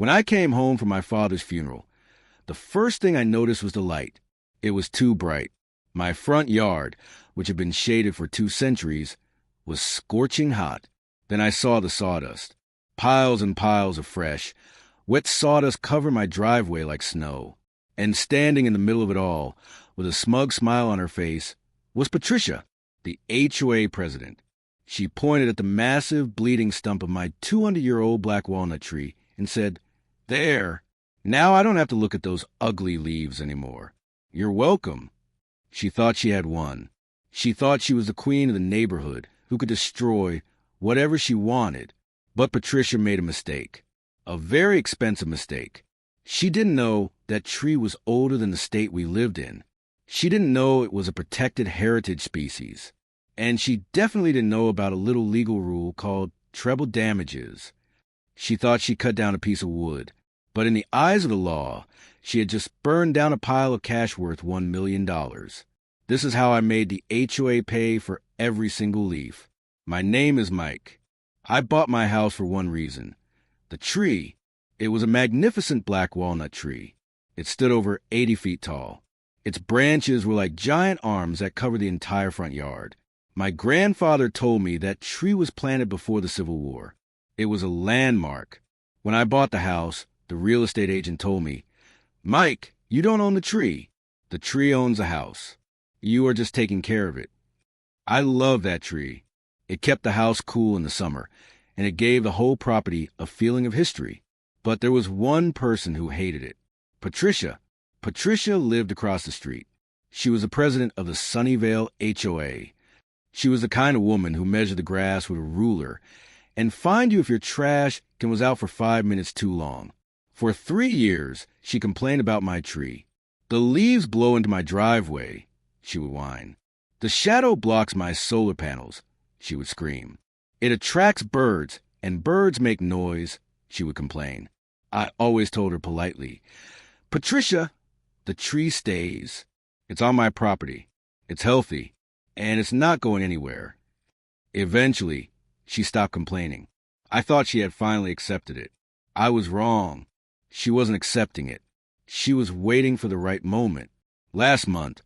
When I came home from my father's funeral, the first thing I noticed was the light. It was too bright. My front yard, which had been shaded for 2 centuries, was scorching hot. Then I saw the sawdust. Piles and piles of fresh, wet sawdust covered my driveway like snow. And standing in the middle of it all, with a smug smile on her face, was Patricia, the HOA President. She pointed at the massive, bleeding stump of my 200-year-old black walnut tree and said, "There, now I don't have to look at those ugly leaves anymore. You're welcome." She thought she had won. She thought she was the queen of the neighborhood who could destroy whatever she wanted. But Patricia made a mistake, a very expensive mistake. She didn't know that tree was older than the state we lived in. She didn't know it was a protected heritage species. And she definitely didn't know about a little legal rule called Treble Damages. She thought she cut down a piece of wood, but in the eyes of the law, she had just burned down a pile of cash worth $1 million. This is how I made the HOA pay for every single leaf. My name is Mike. I bought my house for one reason. The tree. It was a magnificent black walnut tree. It stood over 80 feet tall. Its branches were like giant arms that covered the entire front yard. My grandfather told me that tree was planted before the Civil War. It was a landmark. When I bought the house, the real estate agent told me, "Mike, you don't own the tree. The tree owns the house. You are just taking care of it." I love that tree. It kept the house cool in the summer, and it gave the whole property a feeling of history. But there was one person who hated it. Patricia. Patricia lived across the street. She was the president of the Sunnyvale HOA. She was the kind of woman who measured the grass with a ruler and fined you if your trash can was out for 5 minutes too long. For 3 years, she complained about my tree. "The leaves blow into my driveway," she would whine. "The shadow blocks my solar panels," she would scream. "It attracts birds, and birds make noise," she would complain. I always told her politely, "Patricia, the tree stays. It's on my property. It's healthy, and it's not going anywhere." Eventually, she stopped complaining. I thought she had finally accepted it. I was wrong. She wasn't accepting it. She was waiting for the right moment. Last month,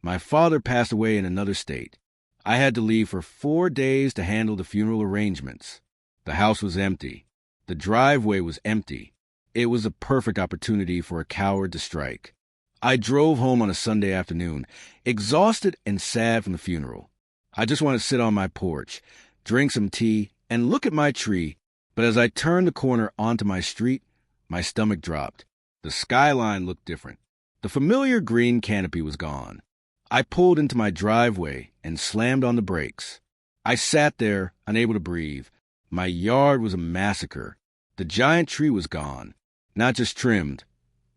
my father passed away in another state. I had to leave for 4 days to handle the funeral arrangements. The house was empty. The driveway was empty. It was a perfect opportunity for a coward to strike. I drove home on a Sunday afternoon, exhausted and sad from the funeral. I just wanted to sit on my porch, drink some tea, and look at my tree, but as I turned the corner onto my street, my stomach dropped. The skyline looked different. The familiar green canopy was gone. I pulled into my driveway and slammed on the brakes. I sat there, unable to breathe. My yard was a massacre. The giant tree was gone. Not just trimmed.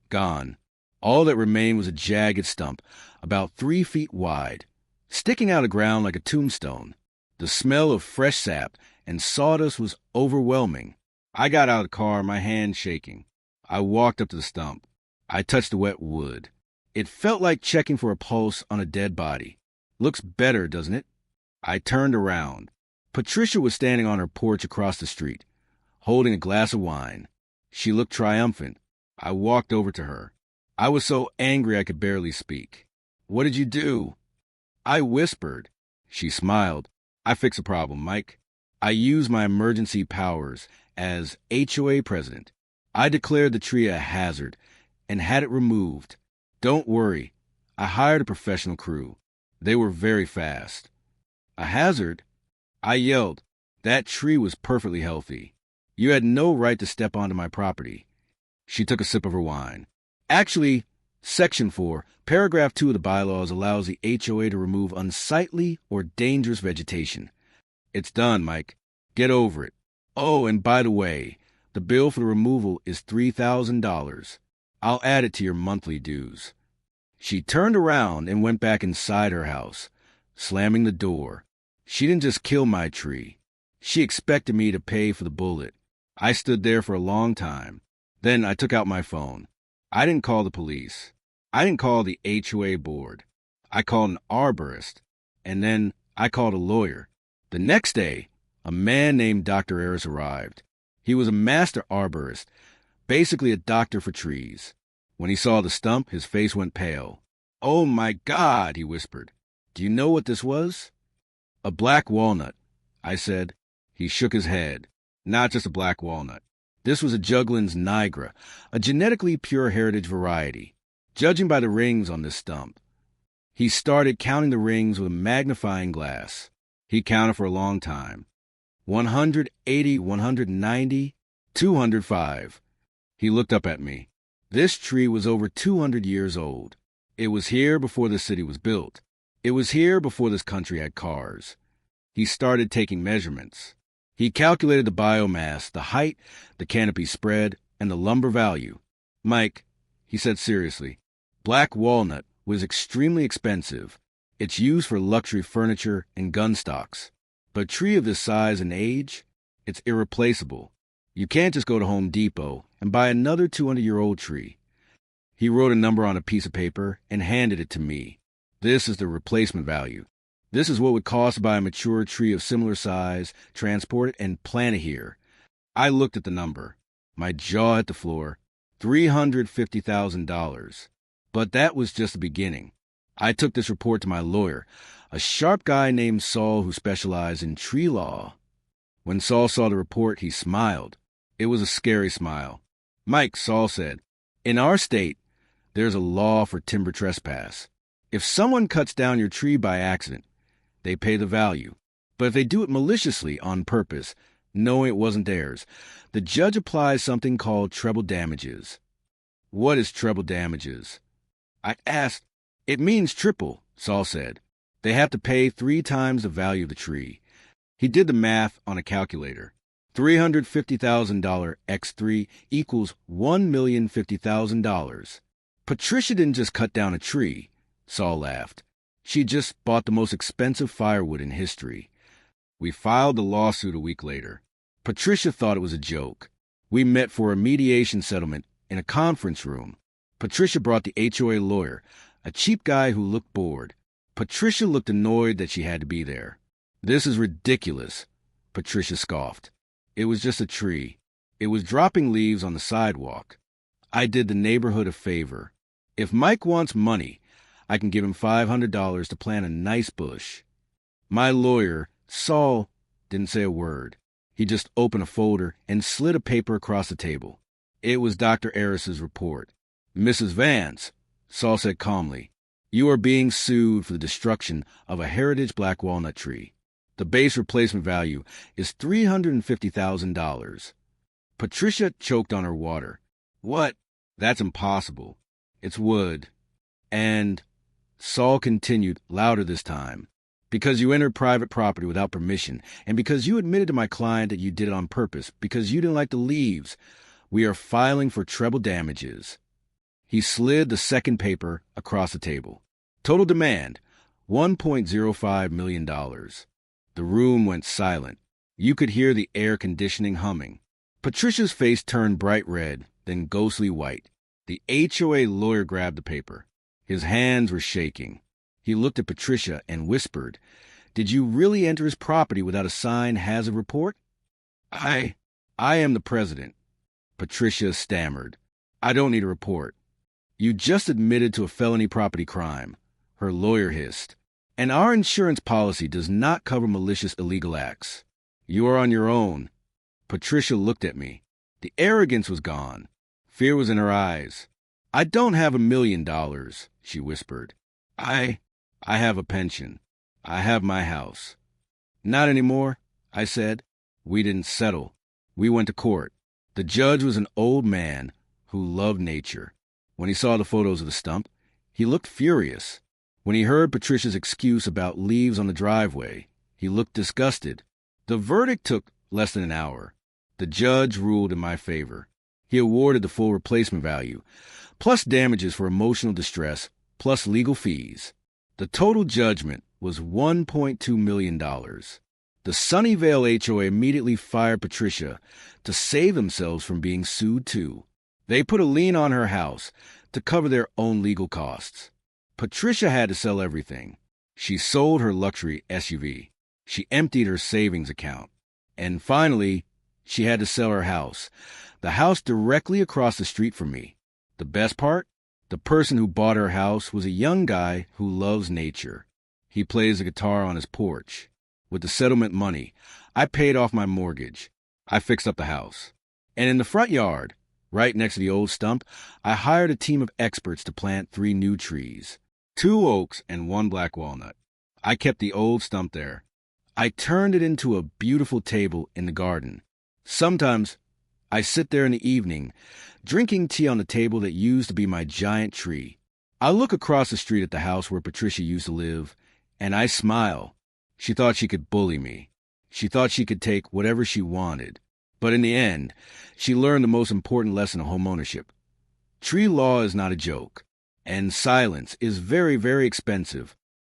Gone. All that remained was a jagged stump, about 3 feet wide, sticking out of the ground like a tombstone. The smell of fresh sap and sawdust was overwhelming. I got out of the car, my hand shaking. I walked up to the stump. I touched the wet wood. It felt like checking for a pulse on a dead body. Looks better, doesn't it? I turned around. Patricia was standing on her porch across the street, holding a glass of wine. She looked triumphant. I walked over to her. I was so angry I could barely speak. "What did you do?" I whispered. She smiled. "I fixed a problem, Mike. I used my emergency powers as HOA President. I declared the tree a hazard and had it removed. Don't worry. I hired a professional crew. They were very fast." "A hazard?" I yelled. "That tree was perfectly healthy. You had no right to step onto my property." She took a sip of her wine. "Actually, Section 4, Paragraph 2 of the bylaws allows the HOA to remove unsightly or dangerous vegetation. It's done, Mike. Get over it. Oh, and by the way, the bill for the removal is $3,000. I'll add it to your monthly dues." She turned around and went back inside her house, slamming the door. She didn't just kill my tree. She expected me to pay for the bullet. I stood there for a long time. Then I took out my phone. I didn't call the police. I didn't call the HOA board. I called an arborist. And then I called a lawyer. The next day, a man named Dr. Harris arrived. He was a master arborist, Basically a doctor for trees. When he saw the stump, his face went pale. "Oh my God," he whispered. "Do you know what this was?" "A black walnut," I said. He shook his head. "Not just a black walnut. This was a Juglans nigra, a genetically pure heritage variety. Judging by the rings on this stump." He started counting the rings with a magnifying glass. He counted for a long time. 180, 190, 205. He looked up at me. This tree was over 200 years old. It was here before the city was built. It was here before this country had cars. He started taking measurements. He calculated the biomass, the height, the canopy spread, and the lumber value. "Mike," he said seriously, "black walnut was extremely expensive. It's used for luxury furniture and gun stocks. But a tree of this size and age, it's irreplaceable. You can't just go to Home Depot and buy another 200-year-old tree." He wrote a number on a piece of paper and handed it to me. "This is the replacement value. This is what would cost to buy a mature tree of similar size, transport it, and plant it here." I looked at the number. My jaw hit the floor. $350,000. But that was just the beginning. I took this report to my lawyer, a sharp guy named Saul who specialized in tree law. When Saul saw the report, he smiled. It was a scary smile. "Mike," Saul said, "in our state, there's a law for timber trespass. If someone cuts down your tree by accident, they pay the value. But if they do it maliciously on purpose, knowing it wasn't theirs, the judge applies something called treble damages." "What is treble damages?" I asked. "It means triple," Saul said. "They have to pay 3 times the value of the tree." He did the math on a calculator. $350,000 x 3 equals $1,050,000. Patricia didn't just cut down a tree, Saul laughed. She just bought the most expensive firewood in history. We filed the lawsuit a week later. Patricia thought it was a joke. We met for a mediation settlement in a conference room. Patricia brought the HOA lawyer, a cheap guy who looked bored. Patricia looked annoyed that she had to be there. "This is ridiculous," Patricia scoffed. "It was just a tree. It was dropping leaves on the sidewalk. I did the neighborhood a favor. If Mike wants money, I can give him $500 to plant a nice bush." My lawyer, Saul, didn't say a word. He just opened a folder and slid a paper across the table. It was Dr. Aris's report. "Mrs. Vance," Saul said calmly, "you are being sued for the destruction of a heritage black walnut tree. The base replacement value is $350,000. Patricia choked on her water. "What? That's impossible. It's wood." And Saul continued, louder this time, "Because you entered private property without permission, and because you admitted to my client that you did it on purpose, because you didn't like the leaves, we are filing for treble damages." He slid the second paper across the table. "Total demand, $1.05 million. The room went silent. You could hear the air conditioning humming. Patricia's face turned bright red, then ghostly white. The HOA lawyer grabbed the paper. His hands were shaking. He looked at Patricia and whispered, "Did you really enter his property without a signed hazard report?" I am the president." Patricia stammered. "I don't need a report." "You just admitted to a felony property crime," her lawyer hissed. "And our insurance policy does not cover malicious illegal acts. You are on your own." Patricia looked at me. The arrogance was gone. Fear was in her eyes. "I don't have $1 million, she whispered. I have a pension. I have my house." "Not anymore," I said. "We didn't settle. We went to court." The judge was an old man who loved nature. When he saw the photos of the stump, he looked furious. When he heard Patricia's excuse about leaves on the driveway, he looked disgusted. The verdict took less than an hour. The judge ruled in my favor. He awarded the full replacement value, plus damages for emotional distress, plus legal fees. The total judgment was $1.2 million. The Sunnyvale HOA immediately fired Patricia to save themselves from being sued too. They put a lien on her house to cover their own legal costs. Patricia had to sell everything. She sold her luxury SUV. She emptied her savings account. And finally, She had to sell her house. The house directly across the street from me. The best part? The person who bought her house was a young guy who loves nature. He plays a guitar on his porch. With the settlement money, I paid off my mortgage. I fixed up the house. And in the front yard, right next to the old stump, I hired a team of experts to plant 3 new trees, 2 oaks and 1 black walnut. I kept the old stump there. I turned it into a beautiful table in the garden. Sometimes I sit there in the evening, drinking tea on the table that used to be my giant tree. I look across the street at the house where Patricia used to live, and I smile. She thought she could bully me. She thought she could take whatever she wanted. But in the end, she learned the most important lesson of homeownership. Tree law is not a joke, and silence is very, very expensive.